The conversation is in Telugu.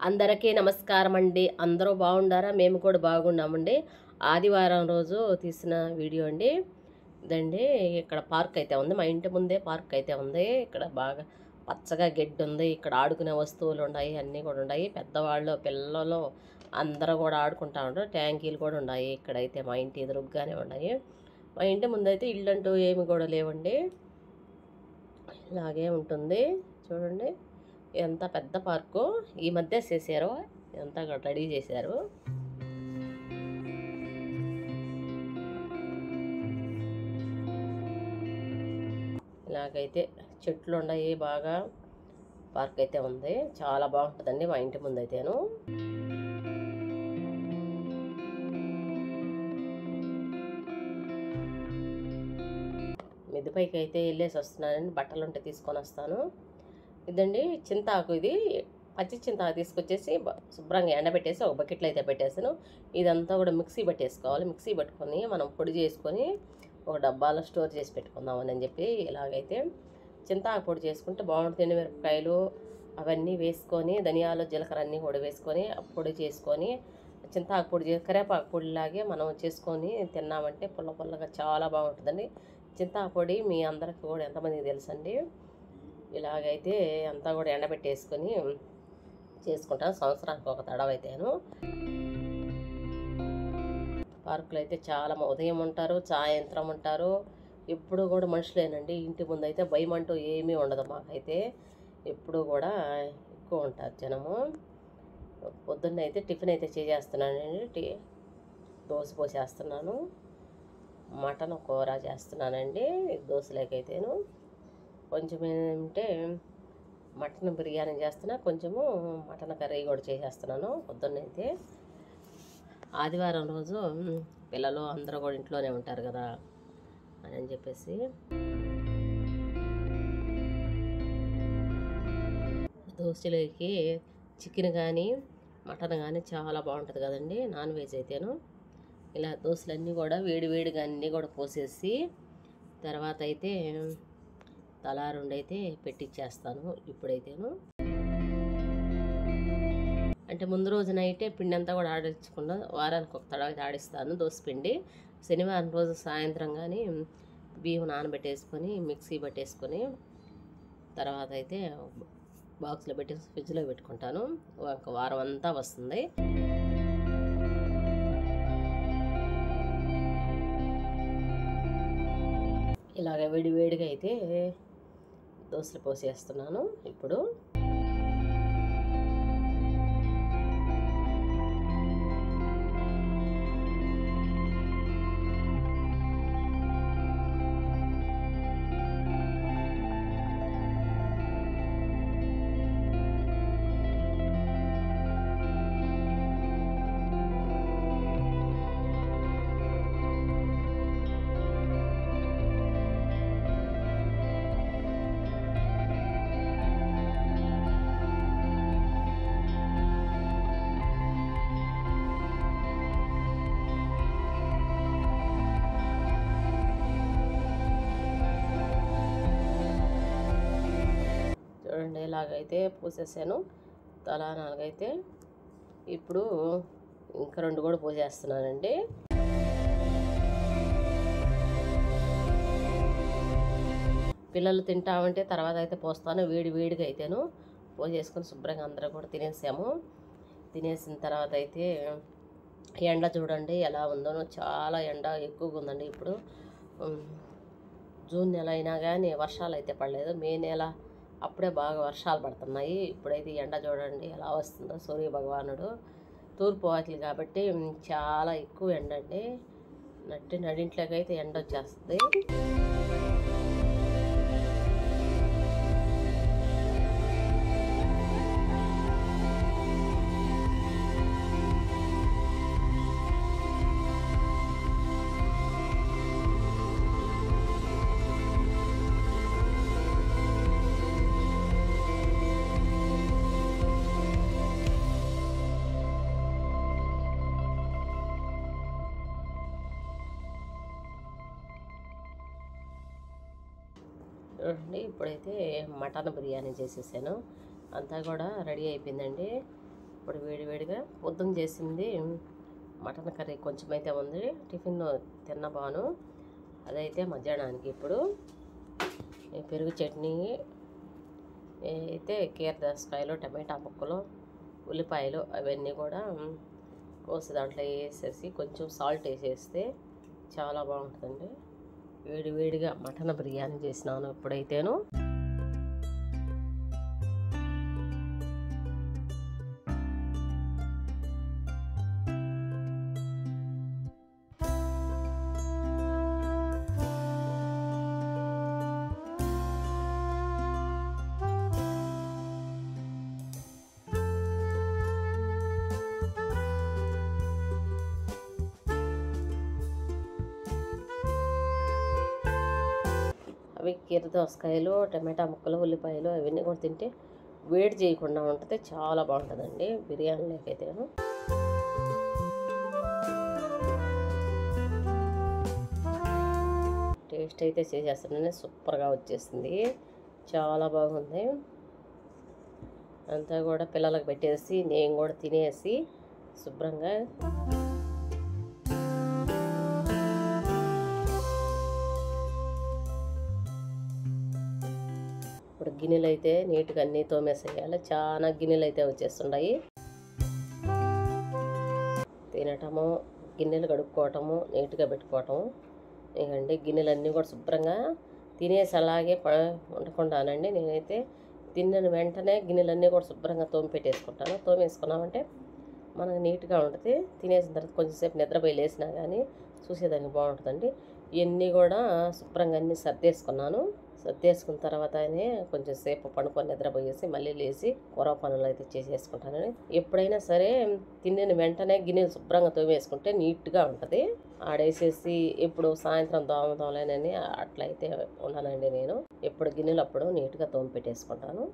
అందరికీ నమస్కారం అండి. అందరూ బాగుండారా? మేము కూడా బాగున్నామండి. ఆదివారం రోజు తీసిన వీడియో అండి ఇదండి. ఇక్కడ పార్క్ అయితే ఉంది, మా ఇంటి ముందే పార్క్ అయితే ఉంది. ఇక్కడ బాగా పచ్చగా గడ్డి ఉంది, ఇక్కడ ఆడుకునే వస్తువులు ఉన్నాయి, అన్నీ కూడా ఉన్నాయి. పెద్దవాళ్ళు పిల్లలు అందరూ కూడా ఆడుకుంటా ఉంటారు. ట్యాంకీలు కూడా ఉన్నాయి ఇక్కడైతే, మా ఇంటి ఎదురుగ్గానే ఉన్నాయి. మా ఇంటి ముందైతే ఇల్లంటూ ఏమి కూడా లేవండి, ఇలాగే ఉంటుంది. చూడండి ఎంత పెద్ద పార్కు, ఈ మధ్య చేశారు, ఎంత రెడీ చేశారు. ఇలాగైతే చెట్లు ఉన్నాయి, బాగా పార్క్ అయితే ఉంది, చాలా బాగుంటుందండి మా ఇంటి ముందు అయితేను. మిద్దిపైకి అయితే వెళ్ళేసి వస్తున్నానండి, బట్టలు ఉంటే తీసుకొని వస్తాను. ఇదండి చింతాకు, ఇది పచ్చి చింతాకు తీసుకొచ్చేసి శుభ్రంగా ఎండబెట్టేసి ఒక బకెట్లో అయితే పెట్టేసాను. ఇదంతా కూడా మిక్సీ పట్టేసుకోవాలి. మిక్సీ పట్టుకొని మనం పొడి చేసుకొని ఒక డబ్బాలో స్టోర్ చేసి పెట్టుకుందామని అని చెప్పి ఇలాగైతే చింతాకు పొడి చేసుకుంటే బాగుంటుంది. మిరపకాయలు అవన్నీ వేసుకొని, ధనియాలు జీలకర్ర అన్నీ కూడా వేసుకొని పొడి చేసుకొని, చింతాకు పొడి కరివేపాకు పొడిలాగే మనం చేసుకొని తిన్నామంటే పుల్ల పుల్లగా చాలా బాగుంటుందండి. చింతాకు పొడి మీ అందరికీ కూడా ఎంతమందికి తెలుసండి. ఇలాగైతే అంతా కూడా ఎండబెట్టేసుకొని చేసుకుంటాను, సంవత్సరానికి ఒక తడవ అయితేను. పార్కులు అయితే చాలా ఉదయం ఉంటారు, సాయంత్రం ఉంటారు, ఎప్పుడు కూడా మనుషులేనండి. ఇంటి ముందు అయితే భయం అంటూ ఏమీ ఉండదు మాకైతే, ఎప్పుడు కూడా ఎక్కువ ఉంటారు జనము. పొద్దున్న అయితే టిఫిన్ అయితే చేసేస్తున్నానండి, దోశ పోసేస్తున్నాను, మటన్ కూర చేస్తున్నానండి దోశలేకైతేను. కొంచెం ఏంటంటే మటన్ బిర్యానీ చేస్తున్నా, కొంచెము మటన్ కర్రీ కూడా చేసేస్తున్నాను. పొద్దున్నైతే ఆదివారం రోజు పిల్లలు అందరూ కూడా ఇంట్లోనే ఉంటారు కదా అని చెప్పేసి దోశలోకి చికెన్ కానీ మటన్ కానీ చాలా బాగుంటుంది కదండి, నాన్ వెజ్ అయితేను. ఇలా దోశలన్నీ కూడా వేడి వేడిగా అన్నీ కూడా పోసేసి తర్వాత అయితే తలా రెండైతే పెట్టిచ్చేస్తాను ఇప్పుడైతేను. అంటే ముందు రోజు నైటే పిండి అంతా కూడా ఆడించకుండా వారానికి ఒక తడవ ఆడిస్తాను దోశ పిండి. శనివారం రోజు సాయంత్రం కానీ బియ్యం నానబెట్టేసుకొని మిక్సీ పట్టేసుకొని తర్వాత అయితే బాక్స్లో పెట్టి ఫ్రిడ్జ్లో పెట్టుకుంటాను, ఒక వారం అంతా వస్తుంది. ఇలాగ వేడి వేడిగా అయితే దోశలు పోసేస్తున్నాను ఇప్పుడు. చూడండి ఇలాగైతే పోసేసాను, తలా నాలుగైతే. ఇప్పుడు ఇంకా రెండు కూడా పోసేస్తున్నానండి. పిల్లలు తింటామంటే తర్వాత అయితే పోస్తాను, వేడి వేడిగా అయితేను పోసేసుకొని శుభ్రంగా అందరూ కూడా తినేసాము. తినేసిన తర్వాత అయితే ఎండ చూడండి ఎలా ఉందో, చాలా ఎండ ఎక్కువగా ఉందండి ఇప్పుడు. జూన్ నెల అయినా కానీ వర్షాలు అయితే పడలేదు, మే నెల అప్పుడే బాగా వర్షాలు పడుతున్నాయి. ఇప్పుడైతే ఎండ చూడండి ఎలా వస్తుందో, సూర్య భగవానుడు తూర్పు వాకిలి కాబట్టి చాలా ఎక్కువ ఎండ అండి. నడింట్లోకి అయితే ఎండ వచ్చేస్తుంది. చూడండి ఇప్పుడైతే మటన్ బిర్యానీ చేసేసాను, అంతా కూడా రెడీ అయిపోయిందండి. ఇప్పుడు వేడివేడిగా పొద్దున చేసింది మటన్ కర్రీ కొంచెం అయితే ఉంది, టిఫిన్ తిన్న బాను. అదైతే మధ్యాహ్నానికి ఇప్పుడు పెరుగు చట్నీ అయితే కీరదోసకాయలు, టమాటా ముక్కలు, ఉల్లిపాయలు అవన్నీ కూడా కోసి దాంట్లో వేసేసి కొంచెం సాల్ట్ వేసేస్తే చాలా బాగుంటుందండి. వేడివేడిగా మటన్ బిర్యానీ చేసినాను ఇప్పుడైతేను. అవి కీరదోసకాయలు, టమాటా ముక్కలు, ఉల్లిపాయలు అవన్నీ కూడా తింటే వేడి చేయకుండా ఉంటుంది, చాలా బాగుంటుందండి బిర్యానీలోకైతేను. టేస్ట్ అయితే చేసేస్తున్నాను, సూపర్గా వచ్చేసింది, చాలా బాగుంది. అంతా కూడా పిల్లలకు పెట్టేసి నేను కూడా తినేసి శుభ్రంగా ఇప్పుడు గిన్నెలు అయితే నీట్గా అన్నీ తోమేసేయాలి. చాలా గిన్నెలు అయితే వచ్చేస్తున్నాయి. తినటము, గిన్నెలు కడుక్కోవటము, నీట్గా పెట్టుకోవటము. ఇకండి గిన్నెలన్నీ కూడా శుభ్రంగా తినేసి అలాగే ఉండకుండానండి. నేనైతే తిన్న వెంటనే గిన్నెలన్నీ కూడా శుభ్రంగా తోమి పెట్టేసుకుంటాను. తోమేసుకున్నామంటే మనకు నీట్గా ఉంటుంది. తినేసిన తర్వాత కొంచెంసేపు నిద్రపోయి లేసినా కానీ చూసేదానికి బాగుంటుందండి. ఇవన్నీ కూడా శుభ్రంగా అన్నీ సర్దేసుకున్నాను. సర్దేసుకున్న తర్వాతనే కొంచెం సేపు పడుకొని నిద్రపోయేసి మళ్ళీ లేచి కూర పనులు అయితే చేసేసుకుంటానని. ఎప్పుడైనా సరే తిన్న వెంటనే గిన్నెలు శుభ్రంగా తోమేసుకుంటే నీట్గా ఉంటుంది. ఆడేసేసి ఇప్పుడు సాయంత్రం దోమలేనని అట్లయితే ఉండనండి. నేను ఎప్పుడు గిన్నెలు అప్పుడు నీట్గా తోమి పెట్టేసుకుంటాను.